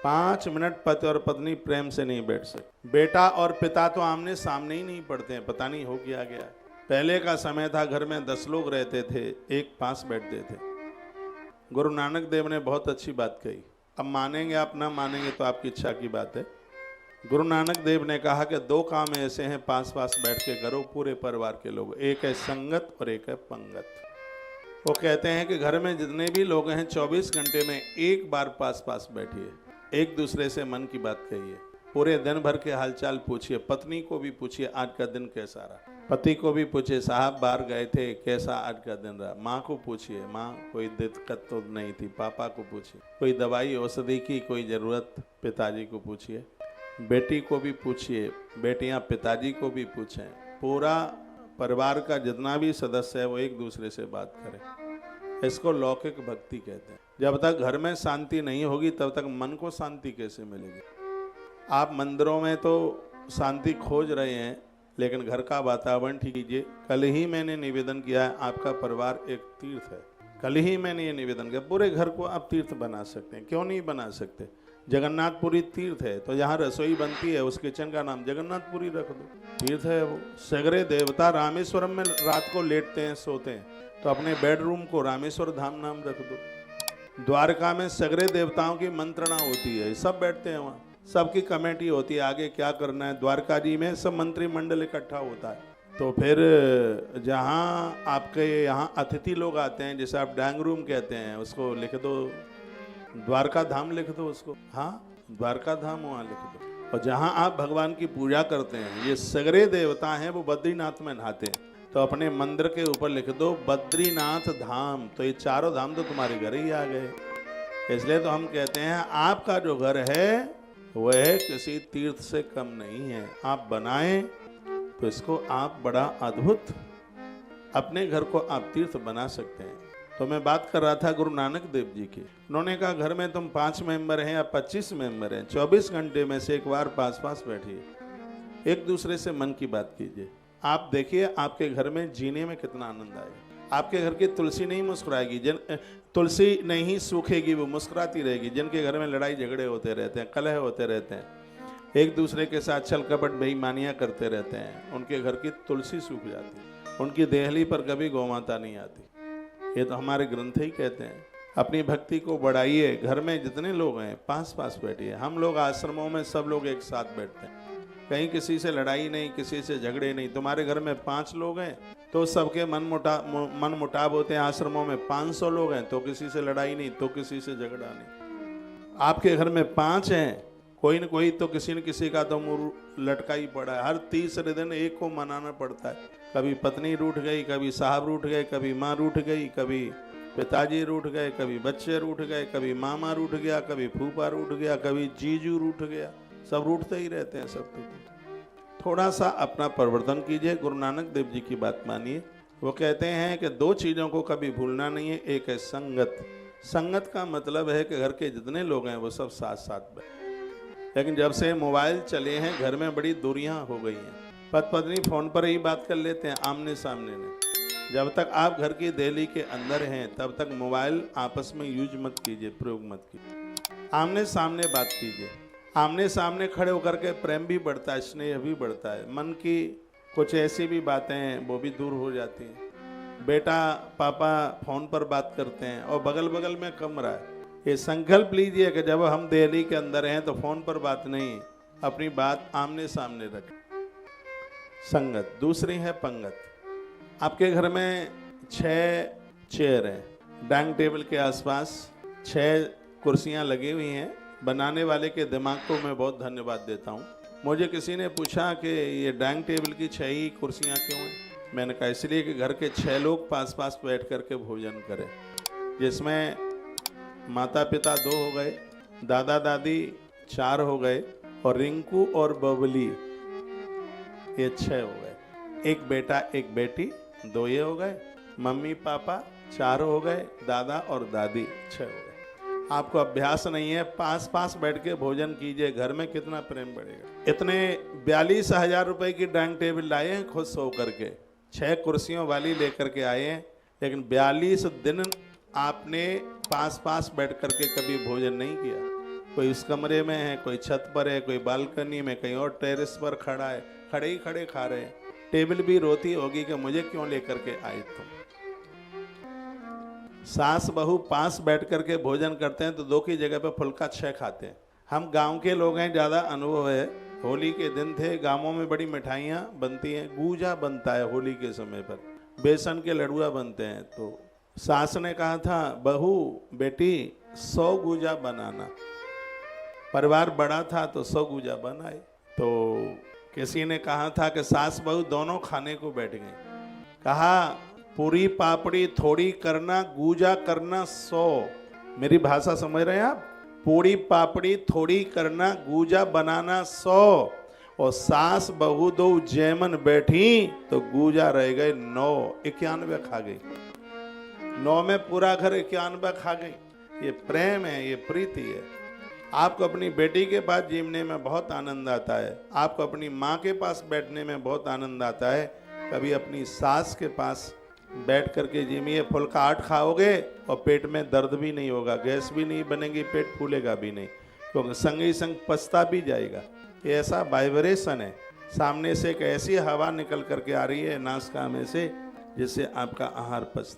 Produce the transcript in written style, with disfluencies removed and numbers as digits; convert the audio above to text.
5 minute पति और पत्नी प्रेम से नहीं बैठ सकते। बेटा और पिता तो आमने सामने ही नहीं पड़ते हैं, पता नहीं हो क्या गया। पहले का समय था, घर में 10 लोग रहते थे, एक पास बैठते थे। गुरु नानक देव ने बहुत अच्छी बात कही। अब मानेंगे आप, ना मानेंगे तो आपकी इच्छा की बात है। गुरु नानक देव ने कहा कि 2 काम ऐसे हैं, पास पास बैठ के करो पूरे परिवार के लोग। एक है संगत और एक है पंगत। वो कहते हैं कि घर में जितने भी लोग हैं 24 घंटे में एक बार पास पास बैठिए, एक दूसरे से मन की बात कहिए, पूरे दिन भर के हालचाल पूछिए। पत्नी को भी पूछिए आज का दिन कैसा रहा, पति को भी पूछिए साहब बाहर गए थे कैसा आज का दिन रहा। माँ को पूछिए, माँ कोई दिक्कत तो नहीं थी। पापा को पूछिए कोई दवाई औषधि की कोई ज़रूरत, पिताजी को पूछिए। बेटी को भी पूछिए, बेटियां पिताजी को भी पूछें। पूरा परिवार का जितना भी सदस्य है वो एक दूसरे से बात करें। इसको लौकिक भक्ति कहते हैं। जब तक घर में शांति नहीं होगी तब तक मन को शांति कैसे मिलेगी। आप मंदिरों में तो शांति खोज रहे हैं, लेकिन घर का वातावरण ठीक कीजिए। कल ही मैंने निवेदन किया है, आपका परिवार एक तीर्थ है। कल ही मैंने ये निवेदन किया, पूरे घर को आप तीर्थ बना सकते हैं, क्यों नहीं बना सकते। जगन्नाथपुरी तीर्थ है, तो जहाँ रसोई बनती है उस किचन का नाम जगन्नाथपुरी रख दो, तीर्थ है वो। सगरे देवता रामेश्वरम में रात को लेटते हैं, सोते हैं, तो अपने बेडरूम को रामेश्वर धाम नाम रख दो। द्वारका में सगरे देवताओं की मंत्रणा होती है, सब बैठते हैं वहाँ, सबकी कमेटी होती है, आगे क्या करना है। द्वारका जी में सब मंत्रिमंडल इकट्ठा होता है। तो फिर जहाँ आपके यहाँ अतिथि लोग आते हैं, जैसे आप डाइनिंग रूम कहते हैं, उसको लिख दो द्वारका धाम, लिख दो उसको। हाँ, द्वारका धाम वहाँ लिख दो। और जहाँ आप भगवान की पूजा करते हैं, ये सगरे देवता हैं, वो बद्रीनाथ में नहाते हैं, तो अपने मंदिर के ऊपर लिख दो बद्रीनाथ धाम। तो ये चारों धाम तो तुम्हारे घर ही आ गए। इसलिए तो हम कहते हैं आपका जो घर है वह किसी तीर्थ से कम नहीं है। आप बनाएं तो इसको आप बड़ा अद्भुत, अपने घर को आप तीर्थ बना सकते हैं। तो मैं बात कर रहा था गुरु नानक देव जी की। उन्होंने कहा घर में तुम 5 मेंबर हैं या 25 मेंबर हैं, 24 घंटे में से एक बार पास पास बैठिए, एक दूसरे से मन की बात कीजिए। आप देखिए आपके घर में जीने में कितना आनंद आएगा। आपके घर की तुलसी नहीं मुस्कुराएगी, तुलसी नहीं सूखेगी, वो मुस्कुराती रहेगी। जिनके घर में लड़ाई झगड़े होते रहते हैं, कलह होते रहते हैं, एक दूसरे के साथ छल कपट बेईमानियां करते रहते हैं, उनके घर की तुलसी सूख जाती है, उनकी देहली पर कभी गौमाता नहीं आती। ये तो हमारे ग्रंथ ही कहते हैं। अपनी भक्ति को बढ़ाइए, घर में जितने लोग हैं पास पास बैठिए। हम लोग आश्रमों में सब लोग एक साथ बैठते हैं, कहीं किसी से लड़ाई नहीं, किसी से झगड़े नहीं। तुम्हारे घर में 5 लोग हैं तो सबके मन मुटाव होते हैं। आश्रमों में 500 लोग हैं तो किसी से लड़ाई नहीं, तो किसी से झगड़ा नहीं। आपके घर में 5 हैं, कोई न कोई तो किसी न किसी का तो मुंह लटका ही पड़ा है। हर तीसरे दिन एक को मनाना पड़ता है। कभी पत्नी रूठ गई, कभी साहब रूठ गए, कभी माँ रूठ गई, कभी पिताजी रूठ गए, कभी बच्चे रूठ गए, कभी मामा रूठ गया, कभी फूफा रूठ गया, कभी जीजू रूठ गया। सब रूठते ही रहते हैं सब। थोड़ा सा अपना परिवर्तन कीजिए, गुरु नानक देव जी की बात मानिए। वो कहते हैं कि 2 चीज़ों को कभी भूलना नहीं है। एक है संगत। संगत का मतलब है कि घर के जितने लोग हैं वो सब साथ साथ बैठे। लेकिन जब से मोबाइल चले हैं घर में बड़ी दूरियां हो गई हैं। पति पत्नी फोन पर ही बात कर लेते हैं, आमने सामने नहीं। जब तक आप घर की देहली के अंदर हैं तब तक मोबाइल आपस में यूज मत कीजिए, प्रयोग मत कीजिए। आमने सामने बात कीजिए। आमने सामने खड़े होकर के प्रेम भी बढ़ता है, स्नेह भी बढ़ता है। मन की कुछ ऐसी भी बातें हैं वो भी दूर हो जाती हैं। बेटा पापा फोन पर बात करते हैं और बगल बगल में कमरा है। ये संकल्प लीजिए कि जब हम दिल्ली के अंदर हैं तो फोन पर बात नहीं, अपनी बात आमने सामने रखें। संगत। दूसरी है पंगत। आपके घर में 6 चेयर हैं, डाइनिंग टेबल के आसपास 6 कुर्सियां लगी हुई हैं। बनाने वाले के दिमाग को मैं बहुत धन्यवाद देता हूँ। मुझे किसी ने पूछा कि ये डाइनिंग टेबल की 6 ही कुर्सियाँ क्यों हैं। मैंने कहा इसलिए कि घर के 6 लोग पास पास बैठ करके भोजन करें, जिसमें माता पिता 2 हो गए, दादा दादी 4 हो गए, और रिंकू और बबली ये 6 हो गए। एक बेटा एक बेटी 2 ये हो गए। मम्मी पापा 4 हो गए, दादा और दादी 6 हो गए। आपको अभ्यास नहीं है, पास पास बैठ के भोजन कीजिए, घर में कितना प्रेम बढ़ेगा। इतने 42,000 रुपए की डाइनिंग टेबल लाए हैं खुश होकर के, 6 कुर्सियों वाली लेकर के आए हैं, लेकिन 42 दिन आपने पास पास बैठ करके कभी भोजन नहीं किया। कोई उस कमरे में है, कोई छत पर है, कोई बालकनी में, कहीं और टेरेस पर खड़ा है, खड़े ही खड़े खा रहे हैं। टेबल भी रोती होगी कि मुझे क्यों लेकर के आए तुम। सास बहू पास बैठ करके भोजन करते हैं तो 2 की जगह पर फुल्का 6 खाते हैं। हम गांव के लोग हैं, ज़्यादा अनुभव है। होली के दिन थे, गांवों में बड़ी मिठाइयाँ बनती हैं, गूजा बनता है होली के समय पर, बेसन के लड़ुआ बनते हैं। तो सास ने कहा था, बहू बेटी 100 गूजा बनाना। परिवार बड़ा था तो 100 गूजा बनाए। तो किसी ने कहा था कि सास बहू दोनों खाने को बैठ गए। कहा, पूरी पापड़ी थोड़ी करना, गूजा करना 100। मेरी भाषा समझ रहे हैं आप? पूरी पापड़ी थोड़ी करना, गूजा बनाना 100। और सास बहू 2 जैमन बैठी तो गूजा रह गए 9, 91 खा गई। 9 में पूरा घर 91 खा गई। ये प्रेम है, ये प्रीति है। आपको अपनी बेटी के पास जीवने में बहुत आनंद आता है, आपको अपनी माँ के पास बैठने में बहुत आनंद आता है। कभी अपनी सास के पास बैठ करके जीमिए। फुल्का 8 खाओगे और पेट में दर्द भी नहीं होगा, गैस भी नहीं बनेगी, पेट फूलेगा भी नहीं, क्योंकि संग ही संग पछता भी जाएगा। ये ऐसा वाइब्रेशन है। सामने से एक ऐसी हवा निकल करके आ रही है नासिका में से, जिससे आपका आहार पचता